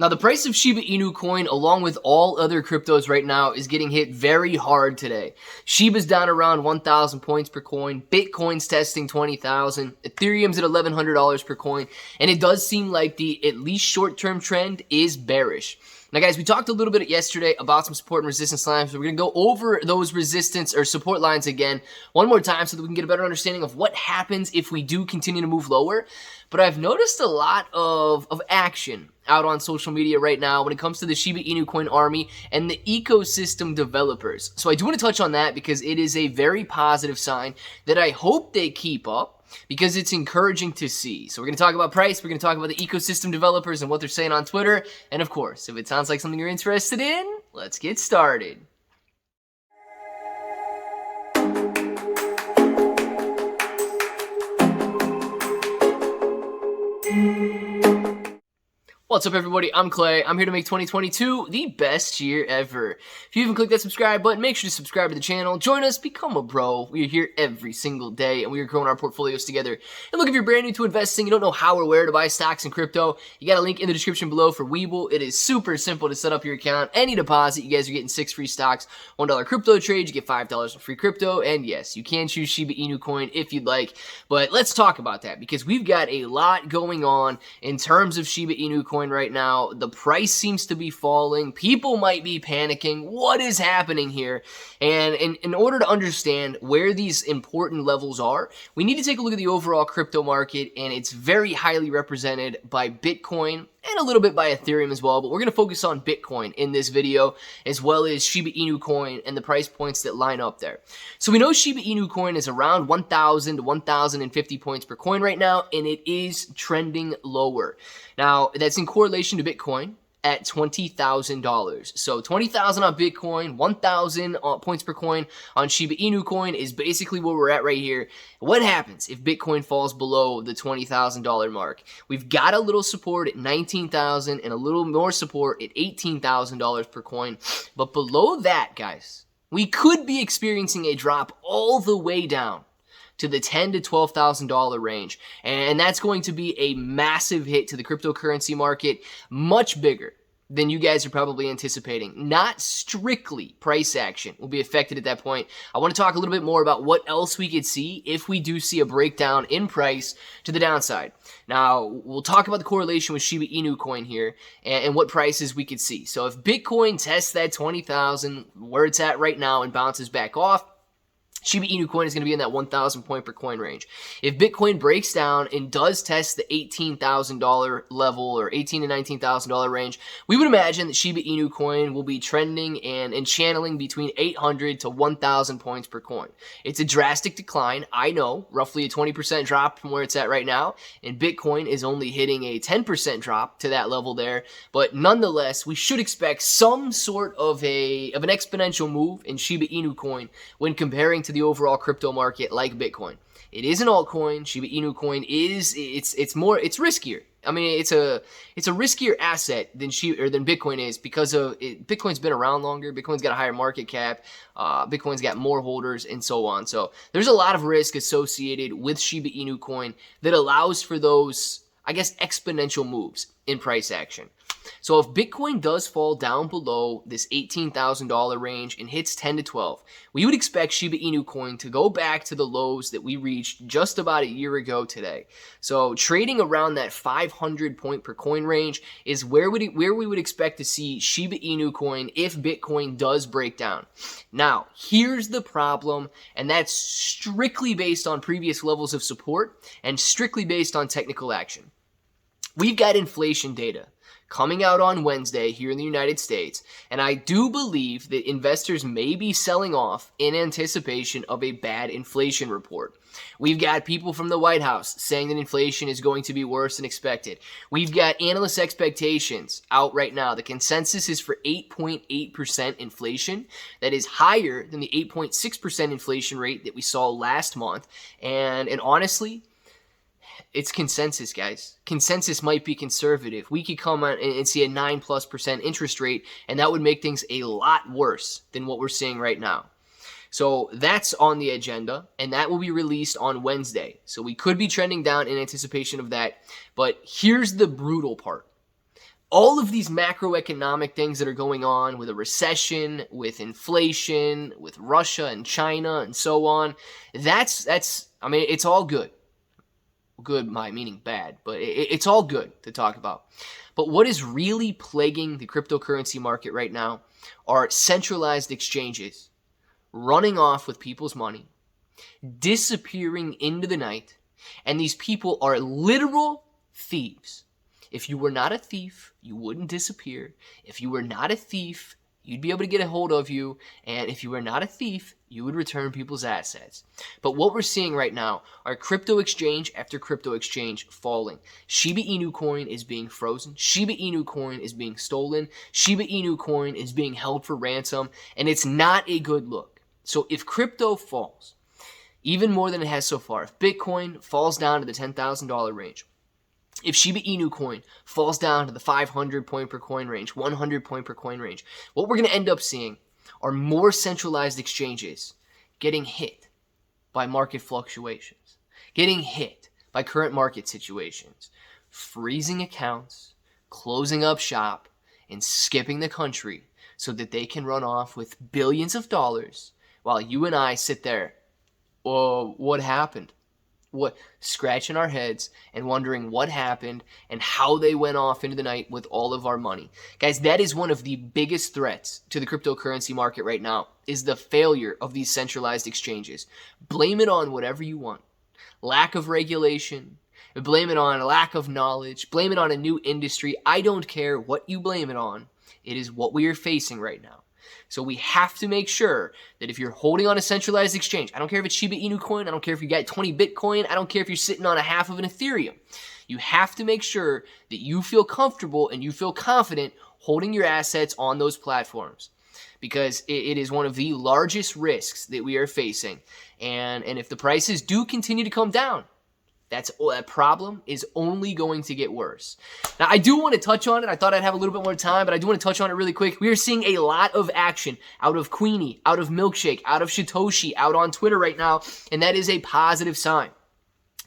Now, the price of Shiba Inu Coin, along with all other cryptos right now, is getting hit very hard today. Shiba's down around 1,000 points per coin. Bitcoin's testing 20,000. Ethereum's at $1,100 per coin. And it does seem like the, at least short-term trend, is bearish. Now, guys, we talked a little bit yesterday about some support and resistance lines. So we're going to go over those resistance or support lines again one more time so that we can get a better understanding of what happens if we do continue to move lower. But I've noticed a lot of action out on social media right now when it comes to the Shiba Inu Coin army and the ecosystem developers. So I do want to touch on that because it is a very positive sign that I hope they keep up, because it's encouraging to see. So we're going to talk about price, we're going to talk about the ecosystem developers and what they're saying on Twitter, and of course, if it sounds like something you're interested in, let's get started. What's up, everybody? I'm Clay. I'm here to make 2022 the best year ever. If you haven't clicked that subscribe button, make sure to subscribe to the channel. Join us, become a bro. We are here every single day, and we are growing our portfolios together. And look, if you're brand new to investing, you don't know how or where to buy stocks and crypto, you got a link in the description below for Webull. It is super simple to set up your account. Any deposit, you guys are getting 6 free stocks, $1 crypto trade, you get $5 in free crypto, and yes, you can choose Shiba Inu Coin if you'd like. But let's talk about that, because we've got a lot going on in terms of Shiba Inu Coin right now. The price seems to be falling. People might be panicking. What is happening here? And in order to understand where these important levels are, we need to take a look at the overall crypto market, and it's very highly represented by Bitcoin and a little bit by Ethereum as well, but we're going to focus on Bitcoin in this video, as well as Shiba Inu Coin and the price points that line up there. So we know Shiba Inu Coin is around 1,000 to 1,050 points per coin right now, and it is trending lower. Now, that's in correlation to Bitcoin at $20,000. So 20,000 on Bitcoin, 1,000 points per coin on Shiba Inu Coin is basically where we're at right here. What happens if Bitcoin falls below the $20,000 mark? We've got a little support at 19,000 and a little more support at $18,000 per coin. But below that, guys, we could be experiencing a drop all the way down to the $10,000 to $12,000 range. And that's going to be a massive hit to the cryptocurrency market, much bigger than you guys are probably anticipating. Not strictly price action will be affected at that point. I want to talk a little bit more about what else we could see if we do see a breakdown in price to the downside. Now, we'll talk about the correlation with Shiba Inu Coin here and what prices we could see. So if Bitcoin tests that 20,000, where it's at right now, and bounces back off, Shiba Inu Coin is going to be in that 1,000 point per coin range. If Bitcoin breaks down and does test the $18,000 level, or $18,000 to $19,000 range, we would imagine that Shiba Inu Coin will be trending and channeling between 800 to 1,000 points per coin. It's a drastic decline, I know, roughly a 20% drop from where it's at right now, and Bitcoin is only hitting a 10% drop to that level there, but nonetheless, we should expect some sort of an exponential move in Shiba Inu Coin when comparing to the overall crypto market like Bitcoin. It is an altcoin. Shiba Inu Coin it's riskier. I mean, it's a riskier asset than Bitcoin is, because of Bitcoin's been around longer. Bitcoin's got a higher market cap. Bitcoin's got more holders, and so on. So there's a lot of risk associated with Shiba Inu Coin that allows for those, I guess, exponential moves in price action. So if Bitcoin does fall down below this $18,000 range and hits 10 to 12, we would expect Shiba Inu Coin to go back to the lows that we reached just about a year ago today. So trading around that 500 point per coin range is where we would expect to see Shiba Inu Coin if Bitcoin does break down. Now, here's the problem, and that's strictly based on previous levels of support and strictly based on technical action. We've got inflation data coming out on Wednesday here in the United States, and I do believe that investors may be selling off in anticipation of a bad inflation report. We've got people from the White House saying that inflation is going to be worse than expected. We've got analyst expectations out right now. The consensus is for 8.8% inflation. That is higher than the 8.6% inflation rate that we saw last month, and honestly, it's consensus, guys. Consensus might be conservative. We could come out and see a 9+% interest rate, and that would make things a lot worse than what we're seeing right now. So that's on the agenda, and that will be released on Wednesday. So we could be trending down in anticipation of that. But here's the brutal part. all of these macroeconomic things that are going on with a recession, with inflation, with Russia and China and so on, I mean, it's all good. Good, my meaning bad, but it's all good to talk about. But what is really plaguing the cryptocurrency market right now are centralized exchanges running off with people's money, disappearing into the night, and these people are literal thieves. If you were not a thief, you wouldn't disappear. If you were not a thief, you'd be able to get a hold of you. And if you were not a thief, you would return people's assets. But what we're seeing right now are crypto exchange after crypto exchange falling. Shiba Inu Coin is being frozen. Shiba Inu Coin is being stolen. Shiba Inu Coin is being held for ransom. And it's not a good look. So if crypto falls, even more than it has so far, if Bitcoin falls down to the $10,000 range, if Shiba Inu Coin falls down to the 500 point per coin range, 100 point per coin range, what we're going to end up seeing are more centralized exchanges getting hit by market fluctuations, getting hit by current market situations, freezing accounts, closing up shop, and skipping the country so that they can run off with billions of dollars while you and I sit there, oh, what happened? What, scratching our heads and wondering what happened and how they went off into the night with all of our money. Guys, that is one of the biggest threats to the cryptocurrency market right now, is the failure of these centralized exchanges. Blame it on whatever you want. Lack of regulation, blame it on a lack of knowledge, blame it on a new industry. I don't care what you blame it on. It is what we are facing right now. So we have to make sure that if you're holding on a centralized exchange, I don't care if it's Shiba Inu Coin, I don't care if you got 20 Bitcoin, I don't care if you're sitting on a half of an Ethereum. You have to make sure that you feel comfortable and you feel confident holding your assets on those platforms, because it is one of the largest risks that we are facing. And if the prices do continue to come down, that problem is only going to get worse. Now, I do want to touch on it. I thought I'd have a little bit more time, but I do want to touch on it really quick. We are seeing a lot of action out of Queenie, out of Milkshake, out of Satoshi, out on Twitter right now, and that is a positive sign.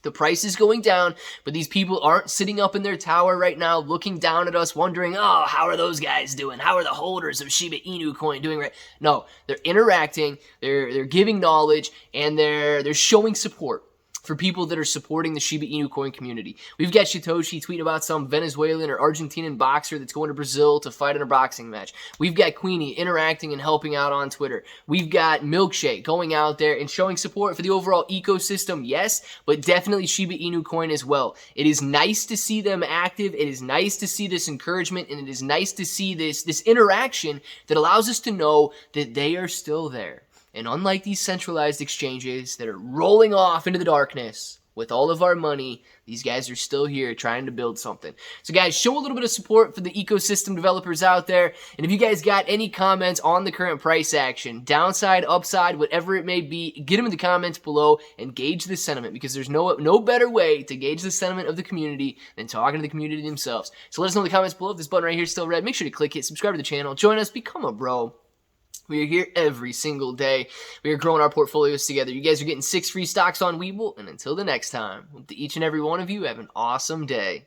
The price is going down, but these people aren't sitting up in their tower right now looking down at us wondering, oh, how are those guys doing? How are the holders of Shiba Inu Coin doing right? No, they're interacting, they're giving knowledge, and they're showing support for people that are supporting the Shiba Inu Coin community. We've got Satoshi tweeting about some Venezuelan or Argentinian boxer that's going to Brazil to fight in a boxing match. We've got Queenie interacting and helping out on Twitter. We've got Milkshake going out there and showing support for the overall ecosystem, yes, but definitely Shiba Inu Coin as well. It is nice to see them active. It is nice to see this encouragement, and it is nice to see this interaction that allows us to know that they are still there. And unlike these centralized exchanges that are rolling off into the darkness with all of our money, these guys are still here trying to build something. So guys, show a little bit of support for the ecosystem developers out there. And if you guys got any comments on the current price action, downside, upside, whatever it may be, get them in the comments below and gauge the sentiment, because there's no better way to gauge the sentiment of the community than talking to the community themselves. So let us know in the comments below. If this button right here is still red, make sure to click it, subscribe to the channel, join us, become a bro. We are here every single day. We are growing our portfolios together. You guys are getting 6 free stocks on Webull. And until the next time, hope that each and every one of you have an awesome day.